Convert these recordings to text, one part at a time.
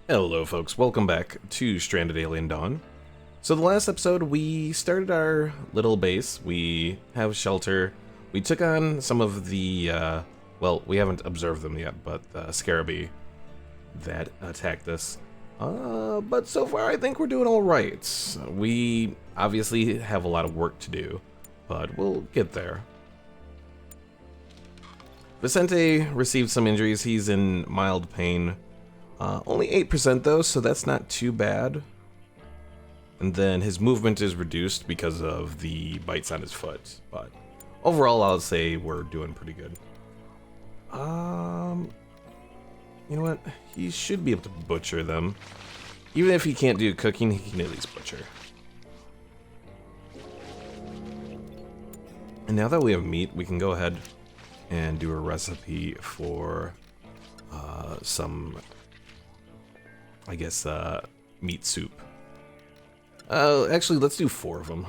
Hello folks, welcome back to Stranded Alien Dawn. So the last episode we started our little base, we have shelter, we took on some of the, well, we haven't observed them yet, but Scarabee that attacked us. But so far I think we're doing alright. We obviously have a lot of work to do, but we'll get there. Vicente received some injuries, he's in mild pain. Only 8% though, so that's not too bad. And then his movement is reduced because of the bites on his foot. But overall, I'll say we're doing pretty good. You know what? He should be able to butcher them. Even if he can't do cooking, he can at least butcher. And now that we have meat, we can go ahead and do a recipe for some, I guess, meat soup. Actually, let's do 4 of them.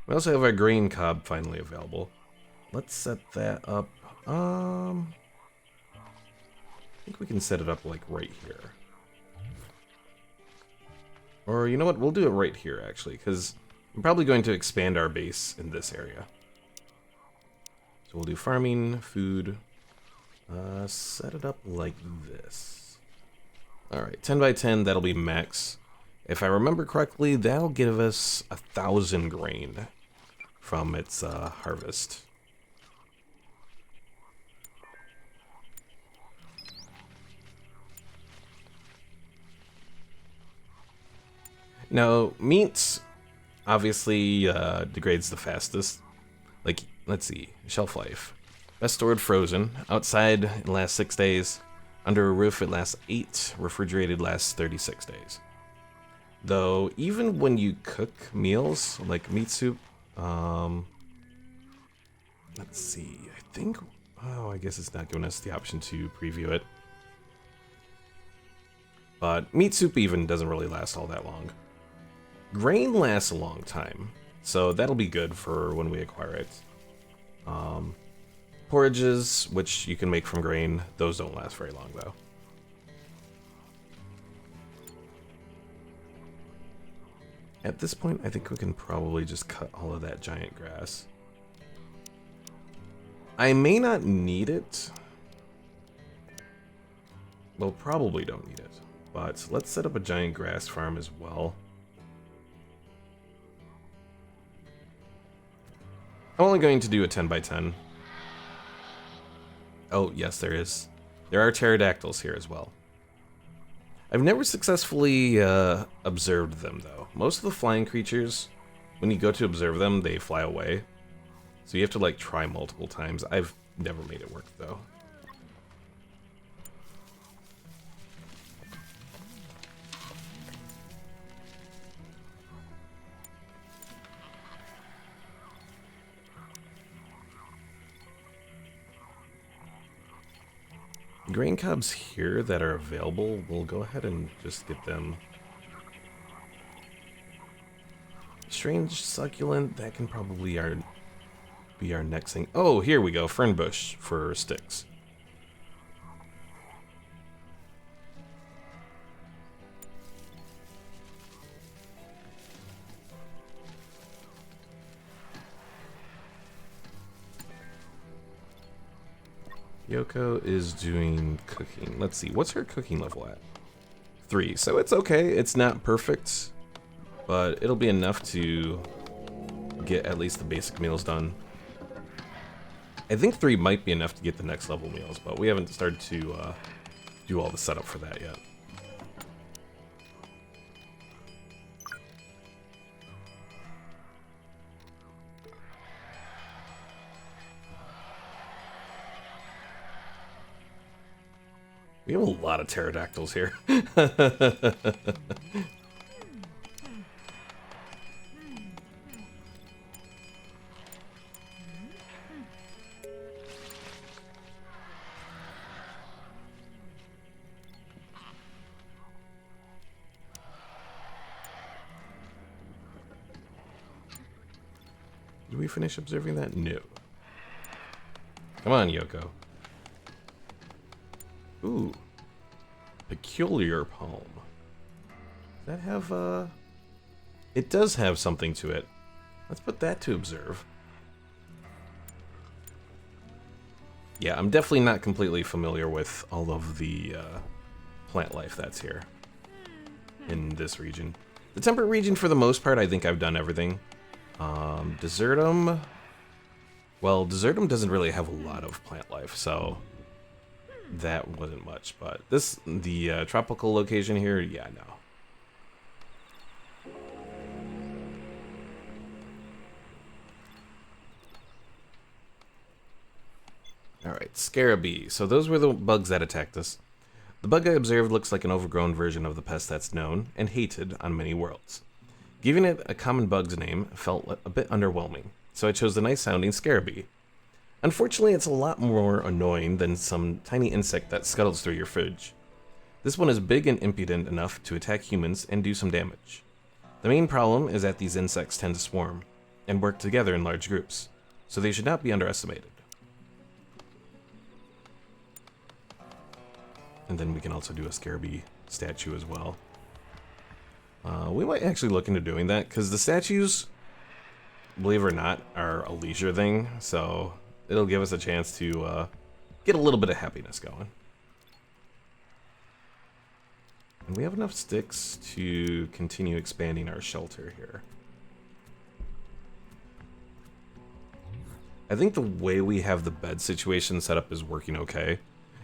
We also have our grain cob finally available. Let's set that up. I think we can set it up like right here. Or you know what, we'll do it right here actually, because I'm probably going to expand our base in this area. So we'll do farming, food, set it up like this. Alright, 10 by 10, that'll be max. If I remember correctly, that'll give us 1,000 grain from its harvest. Now, meat obviously degrades the fastest. Like, let's see, shelf life. Best stored frozen. Outside, it lasts 6 days. Under a roof, it lasts 8. Refrigerated lasts 36 days. Though, even when you cook meals, like meat soup, let's see, I think, oh, I guess it's not giving us the option to preview it. But meat soup even doesn't really last all that long. Grain lasts a long time, so that'll be good for when we acquire it. Porridges, which you can make from grain, those don't last very long though. At this point, I think we can probably just cut all of that giant grass. I may not need it. Well, probably don't need it, but let's set up a giant grass farm as well. I'm only going to do a 10 by 10. Oh, yes, there is. There are pterodactyls here as well. I've never successfully observed them, though. Most of the flying creatures, when you go to observe them, they fly away. So you have to, like, try multiple times. I've never made it work, though. Grain cobs here that are available, we'll go ahead and just get them. Strange succulent, that can probably be our next thing. Oh, here we go, fern bush for sticks. Yoko is doing cooking. Let's see, what's her cooking level at? 3, so it's okay. It's not perfect, but it'll be enough to get at least the basic meals done. I think 3 might be enough to get the next level meals, but we haven't started to do all the setup for that yet. We have a lot of pterodactyls here. Did we finish observing that? No. Come on, Yoko. Ooh. Peculiar palm. Does that have, It does have something to it. Let's put that to observe. Yeah, I'm definitely not completely familiar with all of the, plant life that's here. In this region. The temperate region, for the most part, I think I've done everything. Desertum... Well, Desertum doesn't really have a lot of plant life, so... that wasn't much, but the tropical location here, yeah, no. Alright, Scarabee. So those were the bugs that attacked us. The bug I observed looks like an overgrown version of the pest that's known and hated on many worlds. Giving it a common bug's name felt a bit underwhelming, so I chose the nice-sounding Scarabee. Unfortunately, it's a lot more annoying than some tiny insect that scuttles through your fridge. This one is big and impudent enough to attack humans and do some damage. The main problem is that these insects tend to swarm and work together in large groups, so they should not be underestimated. And then we can also do a Scarabee statue as well. We might actually look into doing that, because the statues, believe it or not, are a leisure thing, so it'll give us a chance to get a little bit of happiness going. And we have enough sticks to continue expanding our shelter here. I think the way we have the bed situation set up is working okay.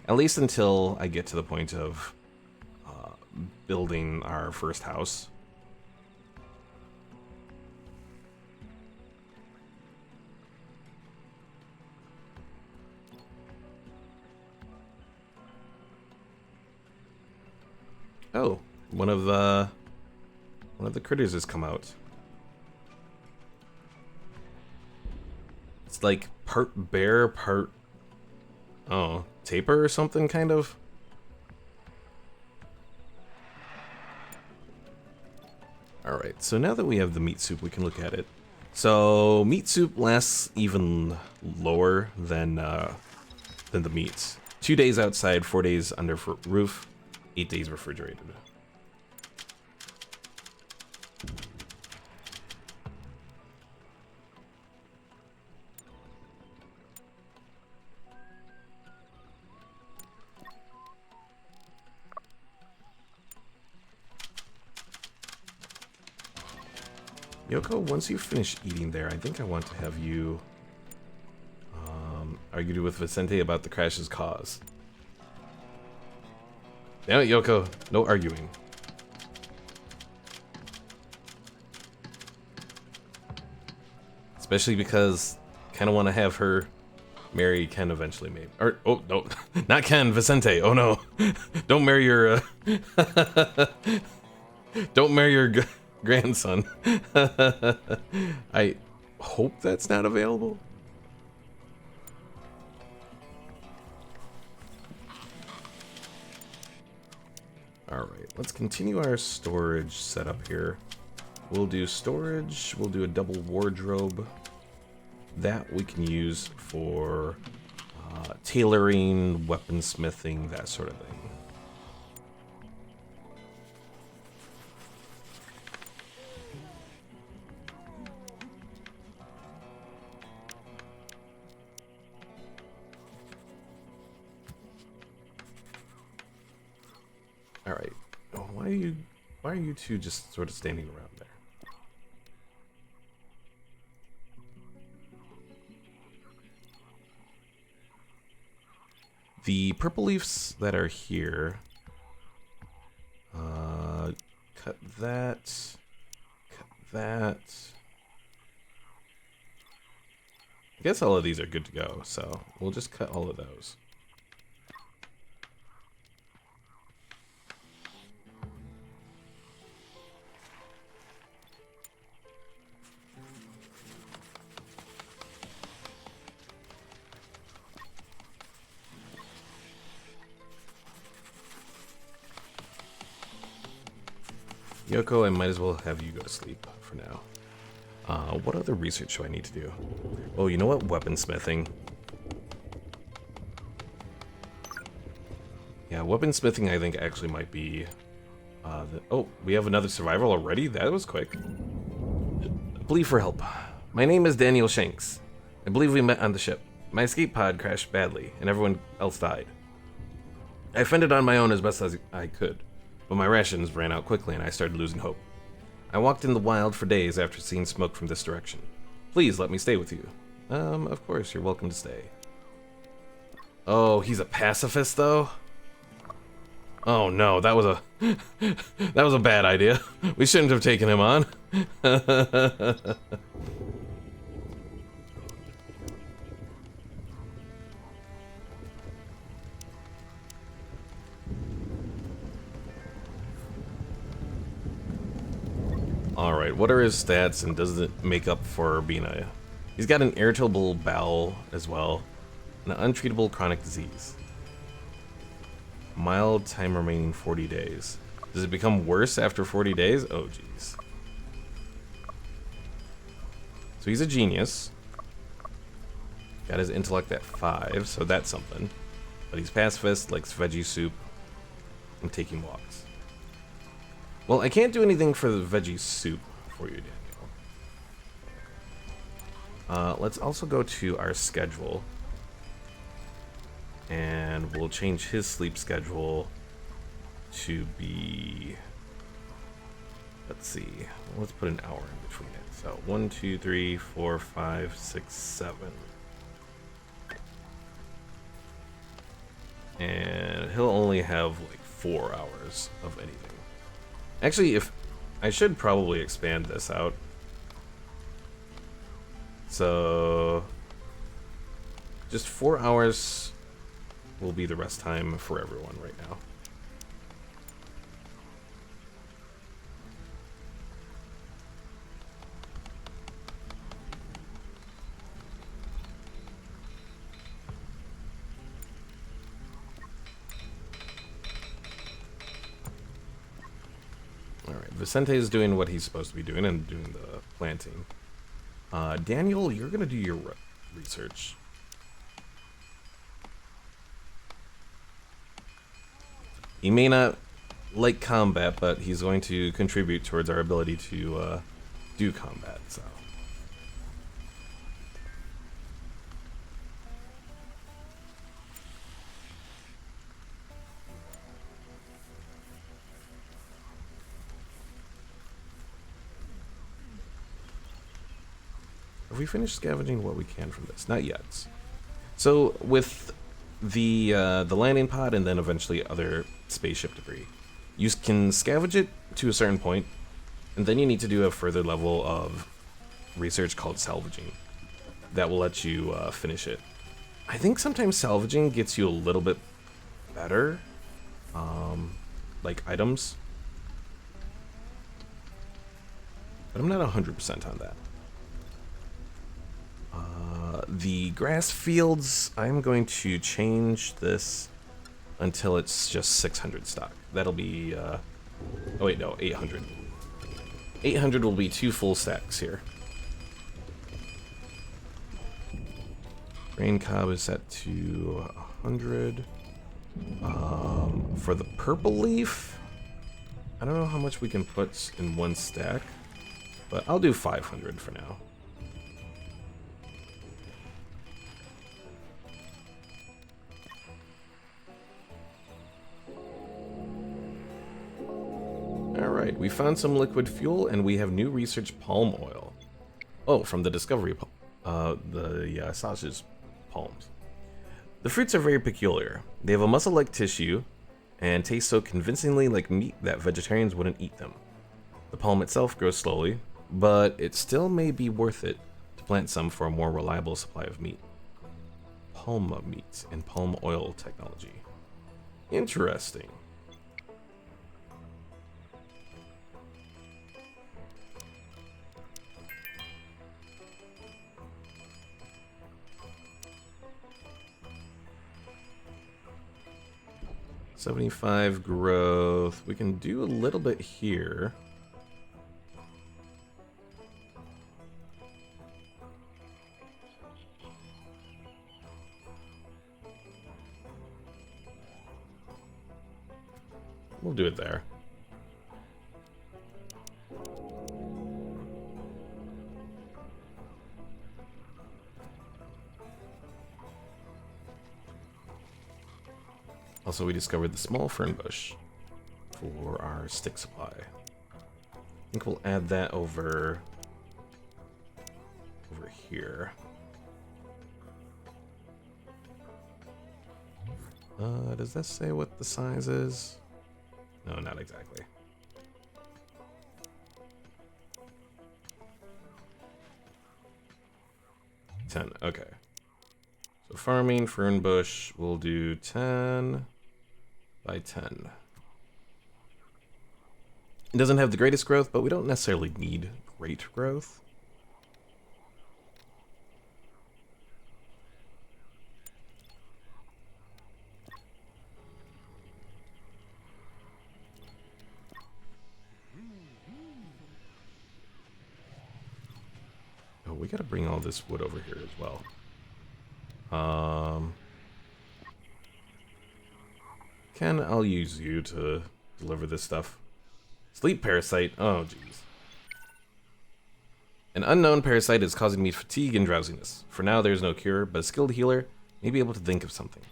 At least until I get to the point of building our first house. Oh, one of the critters has come out. It's like part bear, part taper or something, kind of. Alright, so now that we have the meat soup, we can look at it. So, meat soup lasts even lower than the meats. 2 days outside, 4 days under roof, 8 days refrigerated. Yoko, once you finish eating there, I think I want to have you argue with Vicente about the crash's cause. Damn it, Yoko. No arguing. Especially because I kind of want to have her marry Ken eventually, maybe. Or, oh, no. Not Ken, Vicente. Oh, no. Don't marry your... don't marry your... grandson. I hope that's not available. Alright, let's continue our storage setup here. We'll do storage, we'll do a double wardrobe. That we can use for tailoring, weaponsmithing, that sort of thing. Alright. Oh, why are you two just sort of standing around there? The purple leaves that are here, cut that, cut that. I guess all of these are good to go, so we'll just cut all of those. Yoko, I might as well have you go to sleep for now. What other research do I need to do? Oh, you know what? Weaponsmithing. Yeah, weaponsmithing I think actually might be... oh, we have another survival already? That was quick. Plea for help. My name is Daniel Shanks. I believe we met on the ship. My escape pod crashed badly, and everyone else died. I fended on my own as best as I could, but my rations ran out quickly and I started losing hope. I walked in the wild for days after seeing smoke from this direction. Please let me stay with you. Of course, you're welcome to stay. Oh, he's a pacifist, though? Oh no, that was a that was a bad idea. We shouldn't have taken him on. Alright, what are his stats and does it make up for being a... He's got an irritable bowel as well, and an untreatable chronic disease. Mild time remaining 40 days. Does it become worse after 40 days? Oh, jeez. So he's a genius. Got his intellect at 5, so that's something. But he's pacifist, likes veggie soup, and taking walks. Well, I can't do anything for the veggie soup for you, Daniel. Let's also go to our schedule. And we'll change his sleep schedule to be... Let's see. Let's put an hour in between it. So 1, 2, 3, 4, 5, 6, 7. And he'll only have like 4 hours of anything. Actually, if I should probably expand this out. So just 4 hours will be the rest time for everyone right now. Alright, Vicente is doing what he's supposed to be doing and doing the planting. Daniel, you're gonna do your research. He may not like combat, but he's going to contribute towards our ability to do combat, so. Have we finished scavenging what we can from this? Not yet. So with the landing pod and then eventually other spaceship debris, you can scavenge it to a certain point, and then you need to do a further level of research called salvaging. That will let you finish it. I think sometimes salvaging gets you a little bit better, like items, but I'm not 100% on that. The grass fields, I'm going to change this until it's just 600 stock. That'll be, oh wait, no, 800. 800 will be 2 full stacks here. Grain cob is set to 100. For the purple leaf, I don't know how much we can put in one stack, but I'll do 500 for now. Alright, we found some liquid fuel and we have new research palm oil. Oh, from the discovery, sausage palms. The fruits are very peculiar. They have a muscle-like tissue and taste so convincingly like meat that vegetarians wouldn't eat them. The palm itself grows slowly, but it still may be worth it to plant some for a more reliable supply of meat. Palm meat and palm oil technology. Interesting. $75 growth. We can do a little bit here. we'll do it there. Also, we discovered the small fern bush for our stick supply. I think we'll add that over here. Does that say what the size is? No, not exactly. $10, okay. So farming, fern bush, we'll do 10 by 10. It doesn't have the greatest growth, but we don't necessarily need great growth. Oh, we gotta bring all this wood over here as well. Ken, I'll use you to deliver this stuff. Sleep parasite. Oh, jeez. An unknown parasite is causing me fatigue and drowsiness. For now, there's no cure, but a skilled healer may be able to think of something.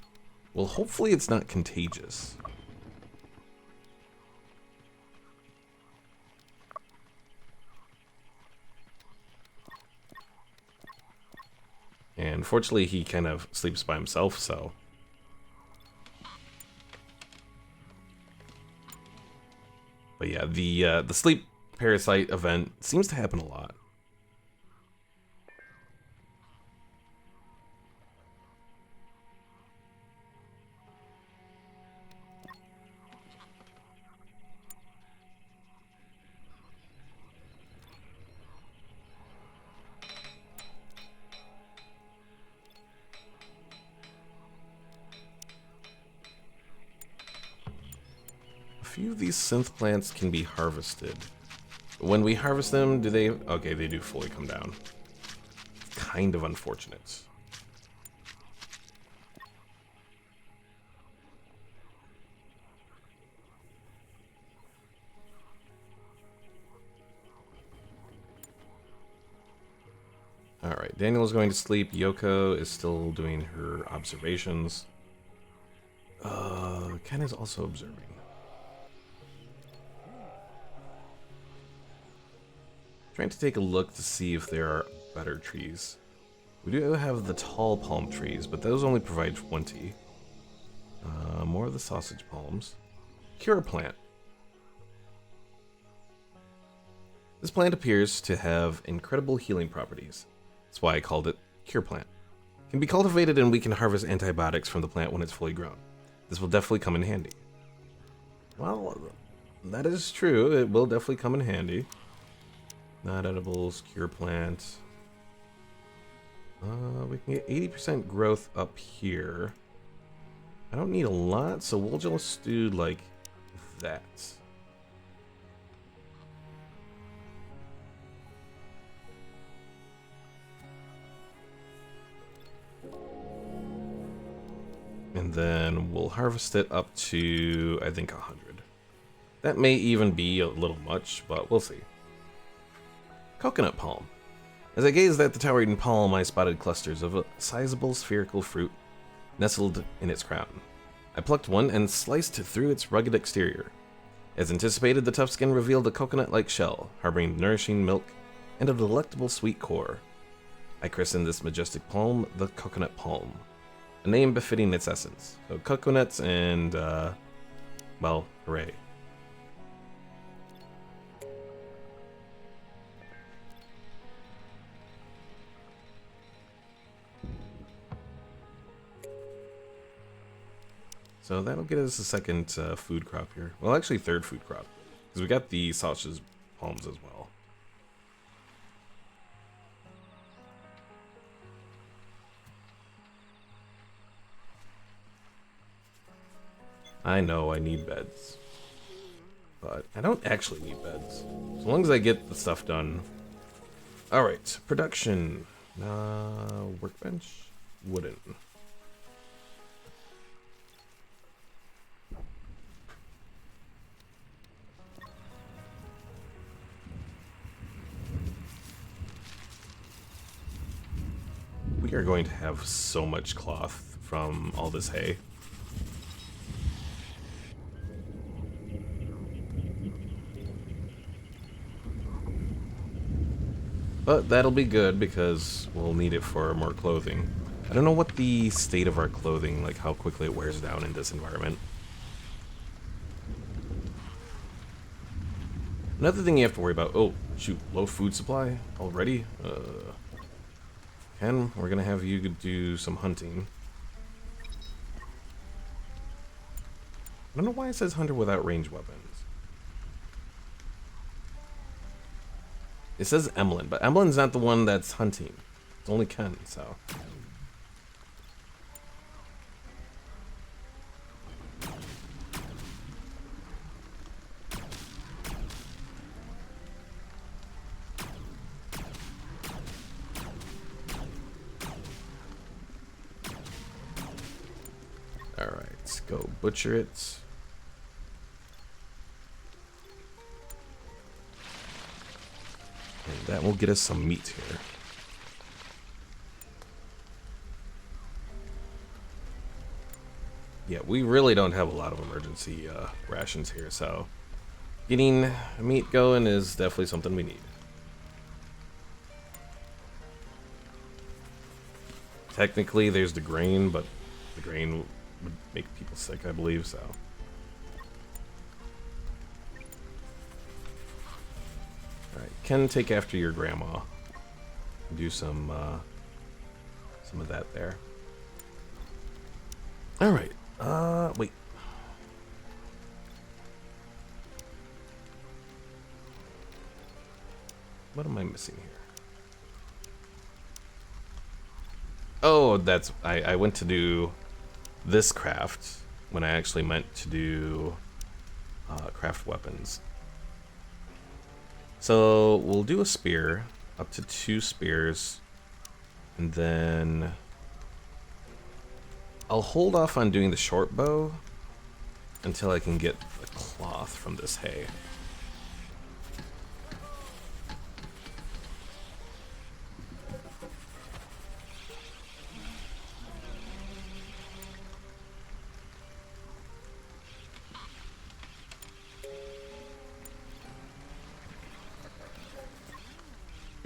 Well, hopefully it's not contagious. And fortunately, he kind of sleeps by himself, so... But yeah, the sleep parasite event seems to happen a lot. A few of these synth plants can be harvested. When we harvest them, do they... Okay, they do fully come down. Kind of unfortunate. Alright, Daniel's going to sleep. Yoko is still doing her observations. Ken is also observing. Trying to take a look to see if there are better trees. We do have the tall palm trees, but those only provide 20. More of the sausage palms. Cure plant. This plant appears to have incredible healing properties. That's why I called it cure plant. It can be cultivated and we can harvest antibiotics from the plant when it's fully grown. This will definitely come in handy. Well, that is true. It will definitely come in handy. Not edibles, cure plant. We can get 80% growth up here. I don't need a lot, so we'll just do like that. And then we'll harvest it up to, I think, 100. That may even be a little much, but we'll see. Coconut palm. As I gazed at the towering palm, I spotted clusters of a sizable spherical fruit nestled in its crown. I plucked one and sliced through its rugged exterior. As anticipated, the tough skin revealed a coconut-like shell, harboring nourishing milk and a delectable sweet core. I christened this majestic palm the coconut palm, a name befitting its essence. So coconuts and, well, hooray. So that'll get us a second food crop here. Well, actually third food crop, because we got the sausage palms as well. I know I need beds, but I don't actually need beds. As long as I get the stuff done. Alright, production. Workbench? Wooden. we are going to have so much cloth from all this hay. But that'll be good because we'll need it for more clothing. I don't know what the state of our clothing, like how quickly it wears down in this environment. Another thing you have to worry about, oh shoot, low food supply already? Ken, we're gonna have you do some hunting. I don't know why it says hunter without ranged weapons. It says Emlyn, but Emlyn's not the one that's hunting. It's only Ken, so. Alright, let's go butcher it. And that will get us some meat here. Yeah, we really don't have a lot of emergency rations here, so getting meat going is definitely something we need. Technically, there's the grain, but the grain would make people sick, I believe, so. Alright, Ken, take after your grandma. Do some of that there. Alright, wait. What am I missing here? Oh, that's, I went to do this craft when I actually meant to do craft weapons. So we'll do a spear, up to 2 spears, and then I'll hold off on doing the short bow until I can get the cloth from this hay.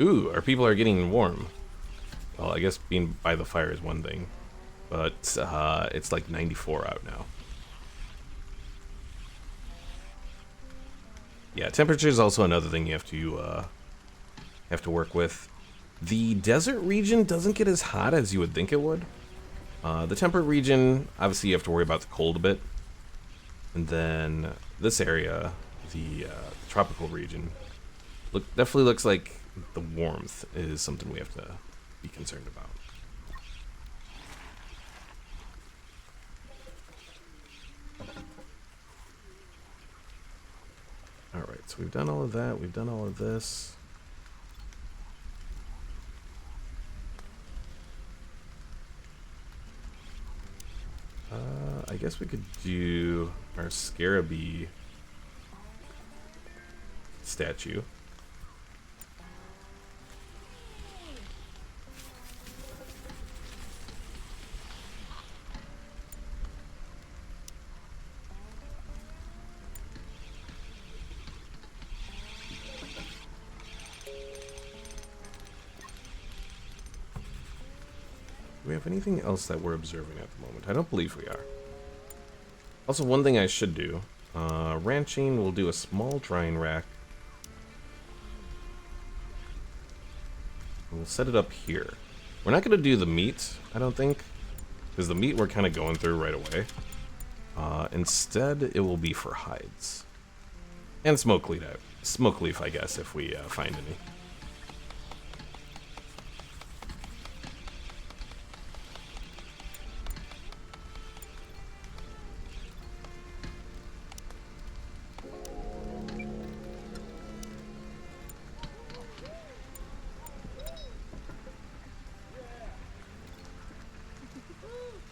Ooh, our people are getting warm. Well, I guess being by the fire is one thing, but it's like 94 out now. Yeah, temperature is also another thing you have to work with. The desert region doesn't get as hot as you would think it would. The temperate region, obviously you have to worry about the cold a bit. And then this area, the tropical region, definitely looks like the warmth is something we have to be concerned about. Alright, so we've done all of that, we've done all of this. I guess we could do our scarabee statue. Do we have anything else that we're observing at the moment? I don't believe we are. Also, one thing I should do, ranching, we'll do a small drying rack. We'll set it up here. We're not going to do the meat, I don't think, because the meat we're kind of going through right away. Instead, it will be for hides. And smoke leaf, I guess, if we find any.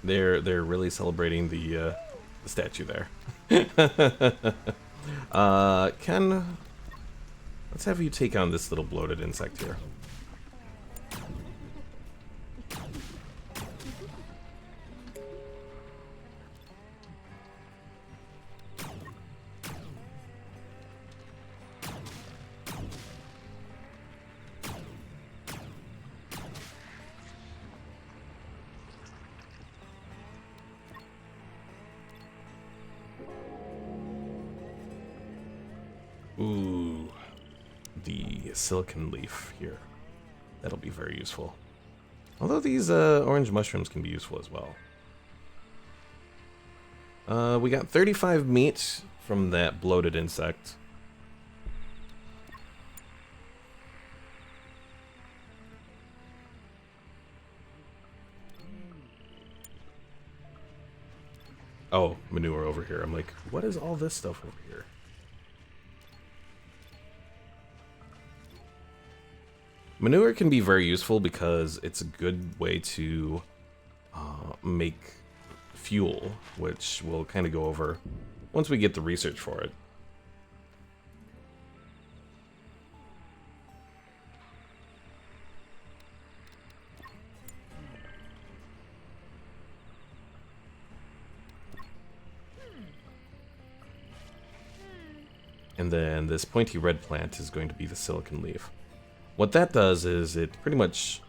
They're really celebrating the statue there. Ken, let's have you take on this little bloated insect here. the silicon leaf here. That'll be very useful. Although these orange mushrooms can be useful as well. We got 35 meat from that bloated insect. Oh, manure over here. I'm like, what is all this stuff over here? Manure can be very useful because it's a good way to make fuel, which we'll kind of go over once we get the research for it. And then this pointy red plant is going to be the silicon leaf. What that does is it pretty much,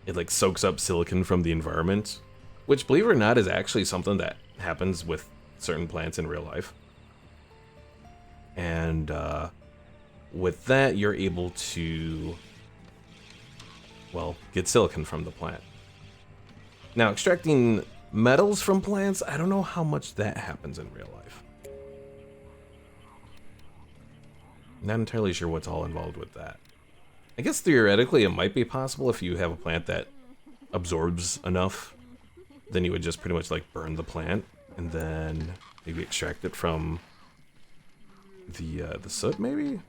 it like soaks up silicon from the environment, which, believe it or not, is actually something that happens with certain plants in real life. And with that, you're able to, well, get silicon from the plant. Now, extracting metals from plants, I don't know how much that happens in real life. Not entirely sure what's all involved with that. I guess theoretically it might be possible if you have a plant that absorbs enough, then you would just pretty much like burn the plant and then maybe extract it from the soot, maybe?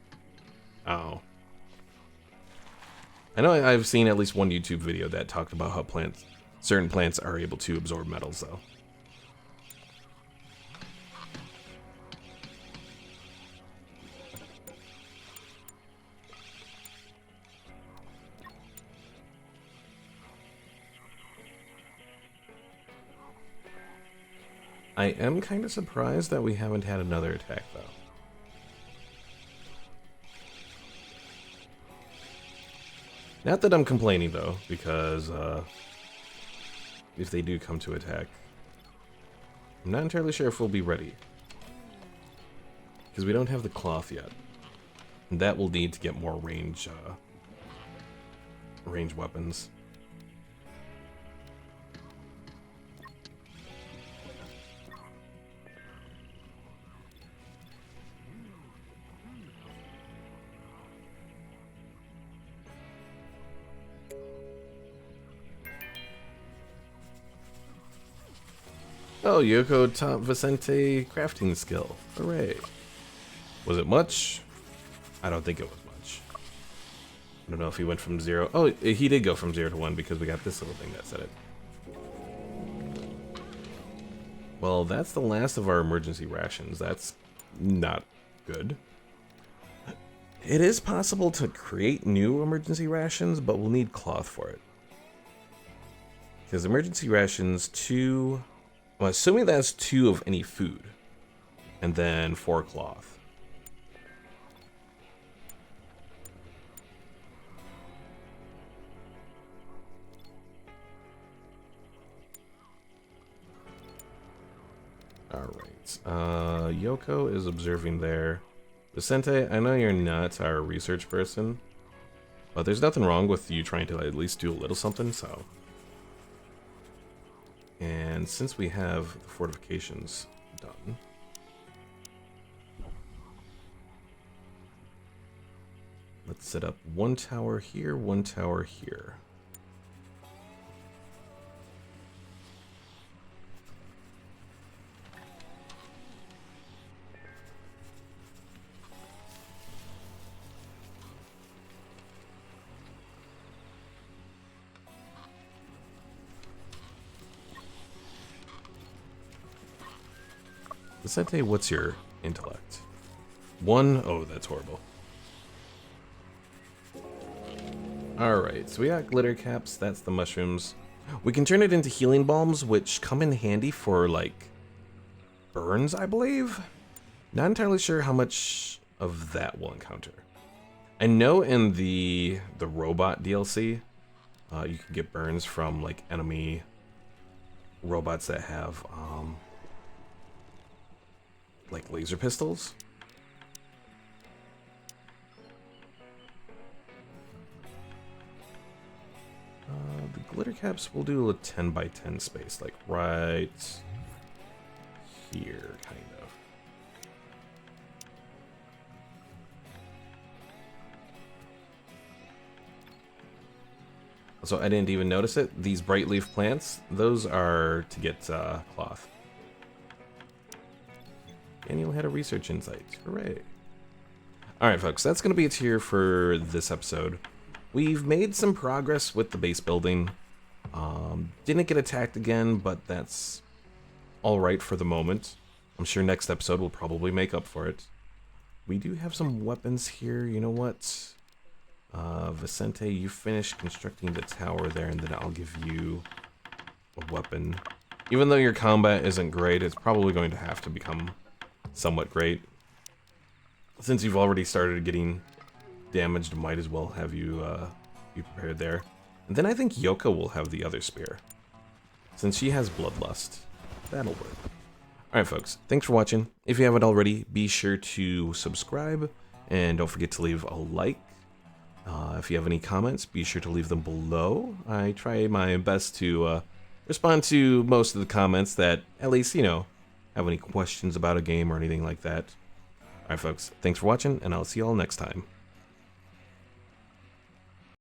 Oh. I know I've seen at least one YouTube video that talked about how certain plants are able to absorb metals, though. I am kind of surprised that we haven't had another attack, though. Not that I'm complaining, though, because if they do come to attack, I'm not entirely sure if we'll be ready. Because we don't have the cloth yet. And that will need to get more range weapons. Oh, Yoko taught Vicente crafting skill. Hooray. Was it much? I don't think it was much. I don't know if he went from 0. Oh, he did go from 0 to 1 because we got this little thing that said it. Well, that's the last of our emergency rations. That's not good. It is possible to create new emergency rations, but we'll need cloth for it. Because emergency rations, 2... Well, assuming that's 2 of any food, and then 4 cloth. Alright, Yoko is observing there. Vicente, I know you're not our research person, but there's nothing wrong with you trying to at least do a little something, so... And since we have the fortifications done, let's set up 1 tower here, 1 tower here. Vicente, what's your intellect? 1? Oh, that's horrible. Alright, so we got glitter caps, that's the mushrooms. We can turn it into healing balms, which come in handy for, like, burns, I believe? Not entirely sure how much of that we'll encounter. I know in the robot DLC, you can get burns from, like, enemy robots that have, like laser pistols. glitter caps, we'll do a 10 by 10 space, like right here, kind of. So I didn't even notice it. These bright leaf plants, those are to get cloth. Daniel had a research insight. Hooray. Alright folks, that's going to be it here for this episode. We've made some progress with the base building. Didn't get attacked again, but that's alright for the moment. I'm sure next episode will probably make up for it. We do have some weapons here. You know what? Vicente, you finish constructing the tower there, and then I'll give you a weapon. Even though your combat isn't great, it's probably going to have to become somewhat great. Since you've already started getting damaged, might as well have you be prepared there. And then I think Yoko will have the other spear. Since she has Bloodlust, that'll work. Alright folks, thanks for watching. If you haven't already, be sure to subscribe, and don't forget to leave a like. If you have any comments, be sure to leave them below. I try my best to respond to most of the comments that, at least, you know, have any questions about a game or anything like that. Alright folks, thanks for watching, and I'll see you all next time.